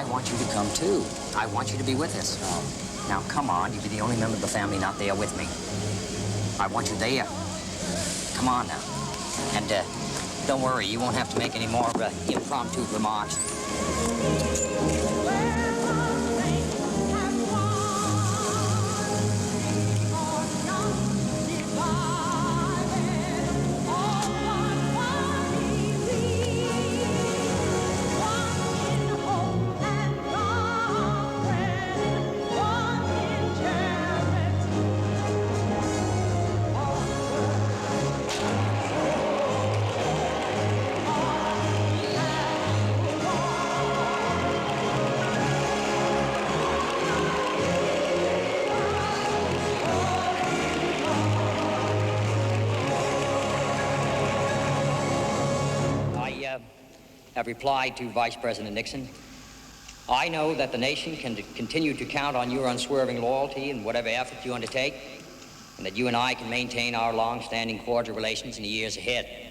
I want you to come too. I want you to be with us. Now, come on. You'll be the only member of the family not there with me. I want you there. Come on now. And don't worry, you won't have to make any more impromptu remarks. Have replied to Vice President Nixon. I know that the nation can continue to count on your unswerving loyalty in whatever effort you undertake, and that you and I can maintain our long-standing cordial relations in the years ahead.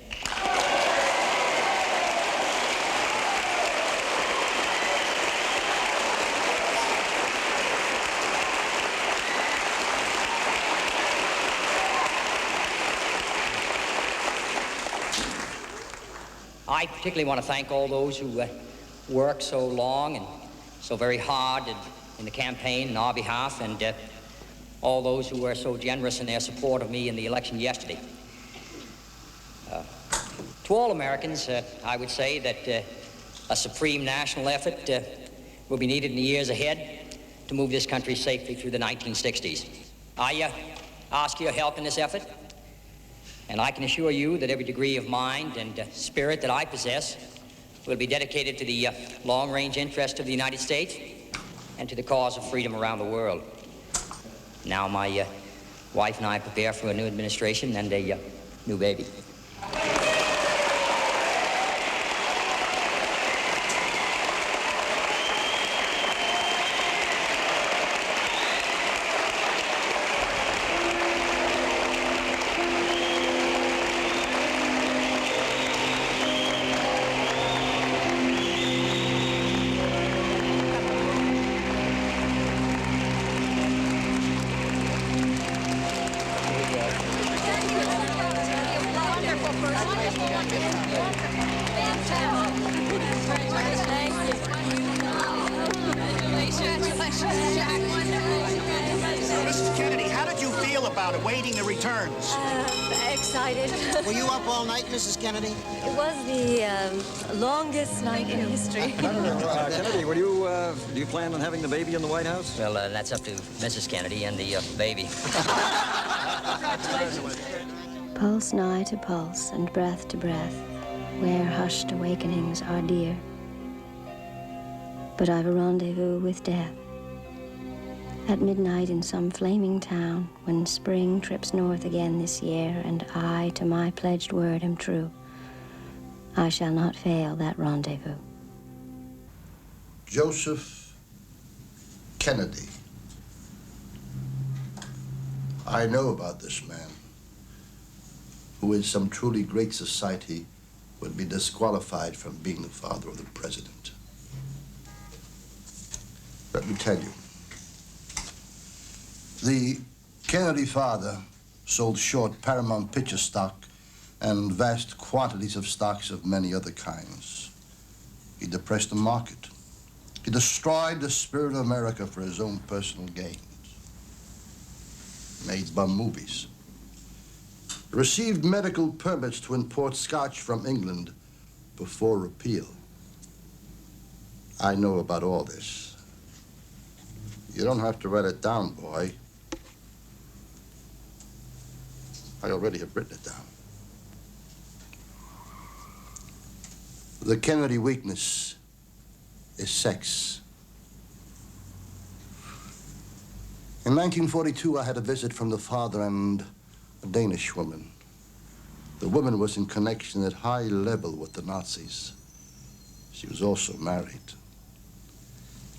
I particularly want to thank all those who worked so long and so very hard in the campaign on our behalf, and all those who were so generous in their support of me in the election yesterday. To all Americans, I would say that a supreme national effort will be needed in the years ahead to move this country safely through the 1960s. I ask your help in this effort. And I can assure you that every degree of mind and spirit that I possess will be dedicated to the long-range interest of the United States and to the cause of freedom around the world. Now my wife and I prepare for a new administration and a new baby. Mrs. Kennedy, how did you feel about awaiting the returns? Excited. Were you up all night, Mrs. Kennedy? It was the longest night in history. Kennedy, do you plan on having the baby in the White House? Well, that's up to Mrs. Kennedy and the baby. Pulse nigh to pulse and breath to breath, where hushed awakenings are dear. But I've a rendezvous with death. At midnight in some flaming town, when spring trips north again this year, and I to my pledged word am true, I shall not fail that rendezvous. Joseph Kennedy. I know about this man, who in some truly great society would be disqualified from being the father of the president. Let me tell you, the Kennedy father sold short Paramount Picture stock and vast quantities of stocks of many other kinds. He depressed the market. He destroyed the spirit of America for his own personal gains. Made bum movies. Received medical permits to import scotch from England before repeal. I know about all this. You don't have to write it down, boy. I already have written it down. The Kennedy weakness is sex. In 1942, I had a visit from the father and a Danish woman. The woman was in connection at high level with the Nazis. She was also married.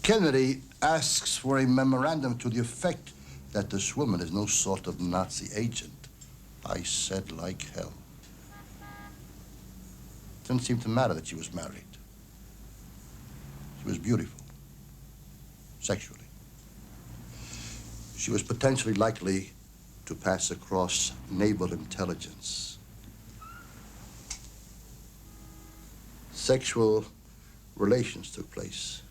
Kennedy asks for a memorandum to the effect that this woman is no sort of Nazi agent. I said like hell. Didn't seem to matter that she was married. She was beautiful. sexually. She was potentially likely to pass across naval intelligence. Sexual relations took place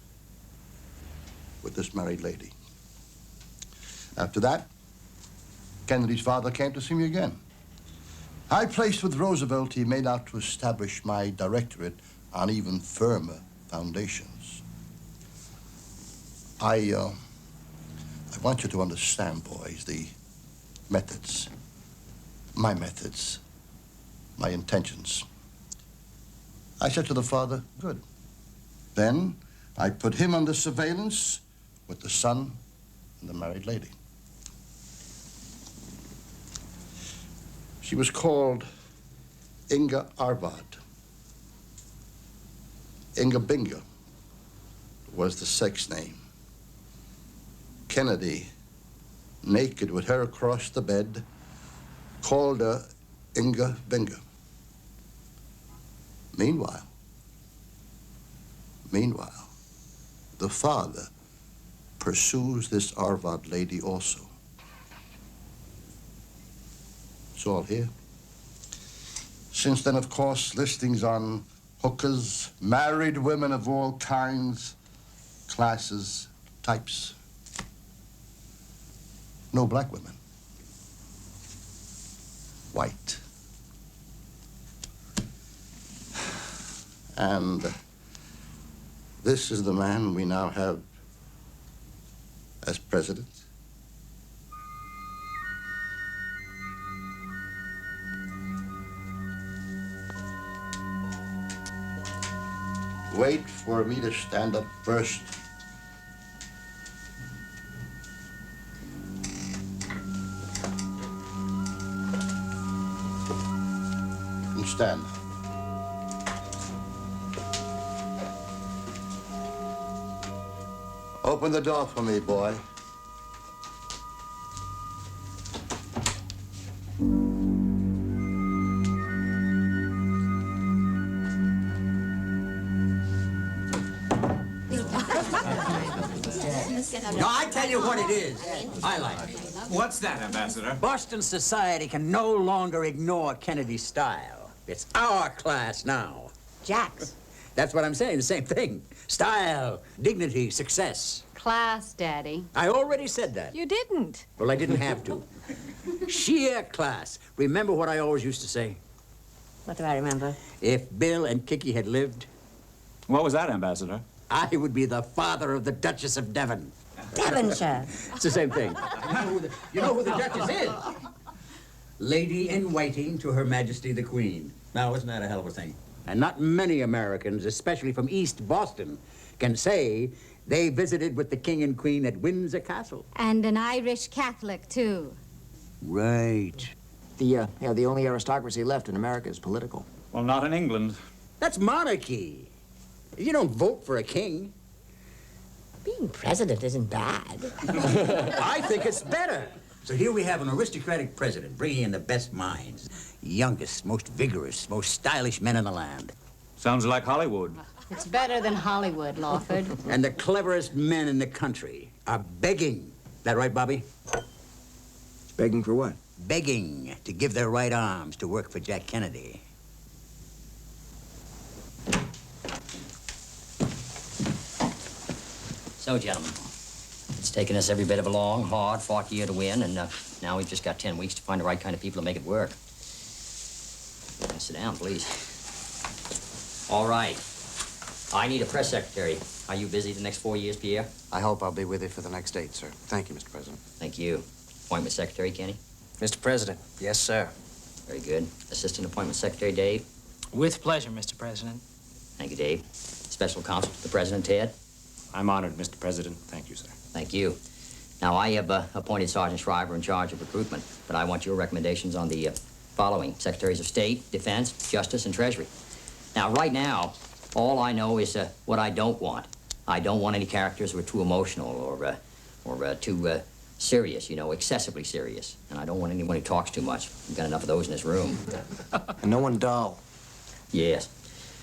with this married lady. After that, Kennedy's father came to see me again. I placed with Roosevelt he made out to establish my directorate on even firmer foundations. I want you to understand, boys, the methods, my intentions. I said to the father, good. Then I put him under surveillance with the son and the married lady. She was called Inga Arvad. Inga Binga was the sex name. Kennedy, naked with her across the bed, called her Inga Binga. Meanwhile, the father pursues this Arvad lady also. It's all here. Since then, of course, listings on hookers, married women of all kinds, classes, types. No black women. White. And this is the man we now have as president. Wait for me to stand up first. And stand. Open the door for me, boy. No, I tell you what it is. I like it. What's that, Ambassador? Boston society can no longer ignore Kennedy's style. It's our class now. Jax. That's what I'm saying, the same thing. Style, dignity, success. Class, Daddy. I already said that. You didn't. Well, I didn't have to. Sheer class. Remember what I always used to say? What do I remember? If Bill and Kiki had lived, What was that, Ambassador? I would be the father of the Duchess of Devon. Devonshire. It's the same thing. You know who the Duchess is? Lady in waiting to Her Majesty the Queen. Now, isn't that a hell of a thing? And not many Americans, especially from East Boston, can say they visited with the King and Queen at Windsor Castle. And an Irish Catholic, too. Right. The only aristocracy left in America is political. Well, not in England. That's monarchy. You don't vote for a king. Being president isn't bad. I think it's better. So here we have an aristocratic president bringing in the best minds. Youngest, most vigorous, most stylish men in the land. Sounds like Hollywood. It's better than Hollywood, Lawford. And the cleverest men in the country are begging. That right, Bobby? Begging for what? Begging to give their right arms to work for Jack Kennedy. So, gentlemen, it's taken us every bit of a long, hard-fought year to win, and now we've just got 10 weeks to find the right kind of people to make it work. Sit down, please. All right. I need a press secretary. Are you busy the next 4 years, Pierre? I hope I'll be with you for the next 8, sir. Thank you, Mr. President. Thank you. Appointment secretary, Kenny? Mr. President, yes, sir. Very good. Assistant appointment secretary, Dave? With pleasure, Mr. President. Thank you, Dave. Special counsel to the president, Ted? I'm honored, Mr. President. Thank you, sir. Thank you. Now, I have appointed Sergeant Shriver in charge of recruitment, but I want your recommendations on the following: Secretaries of State, Defense, Justice, and Treasury. Now, right now, all I know is what I don't want. I don't want any characters who are too emotional or too serious, you know, excessively serious. And I don't want anyone who talks too much. We've got enough of those in this room. And no one dull. Yes.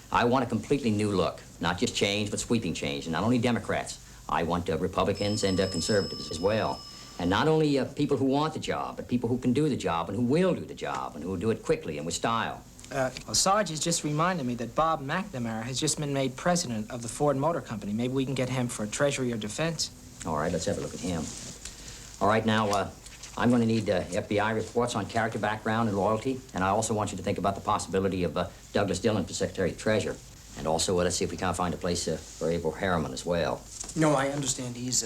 I want a completely new look. Not just change, but sweeping change. And not only Democrats. I want Republicans and conservatives as well. And not only people who want the job, but people who can do the job and who will do the job and who will do it quickly and with style. Well, Sarge has just reminded me that Bob McNamara has just been made president of the Ford Motor Company. Maybe we can get him for Treasury or Defense. All right, let's have a look at him. All right, now, I'm going to need FBI reports on character, background, and loyalty. And I also want you to think about the possibility of Douglas Dillon for Secretary of Treasury. And also, let's see if we can't find a place for Abel Harriman as well. No, I understand he's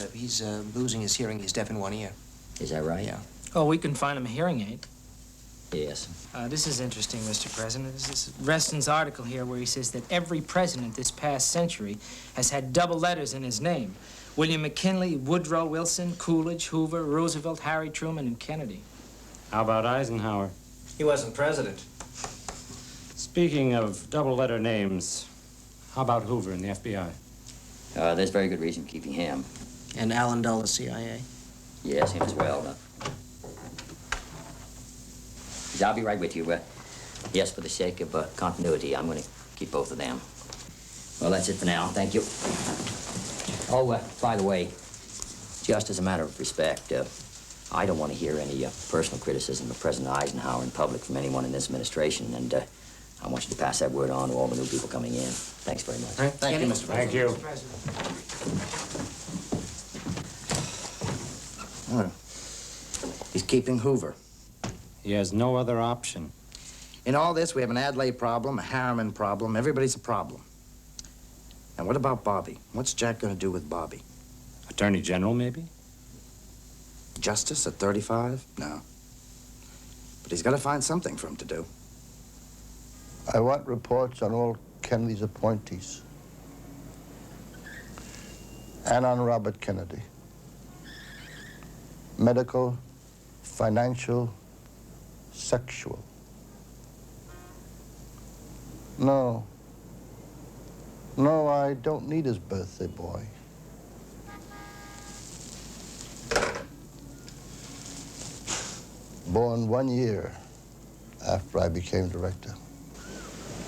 losing his hearing. He's deaf in one ear. Is that right? Yeah. Oh, we can find him a hearing aid. Yes. This is interesting, Mr. President. This is Reston's article here where he says that every president this past century has had double letters in his name. William McKinley, Woodrow Wilson, Coolidge, Hoover, Roosevelt, Harry Truman, and Kennedy. How about Eisenhower? He wasn't president. Speaking of double-letter names, how about Hoover in the FBI? There's very good reason for keeping him. And Allen Dulles, CIA. Yes, him as well. I'll be right with you. Yes, for the sake of continuity, I'm going to keep both of them. Well, that's it for now. Thank you. Oh, by the way, just as a matter of respect, I don't want to hear any personal criticism of President Eisenhower in public from anyone in this administration, and I want you to pass that word on to all the new people coming in. Thanks very much. Thank you, Mr. Thank you. He's keeping Hoover. He has no other option. In all this, we have an Adlai problem, a Harriman problem. Everybody's a problem. And what about Bobby? What's Jack going to do with Bobby? Attorney General, maybe? Justice at 35? No. But he's got to find something for him to do. I want reports on all Kennedy's appointees and on Robert Kennedy. Medical, financial, sexual. No. No, I don't need his birthday boy. Born 1 year after I became director.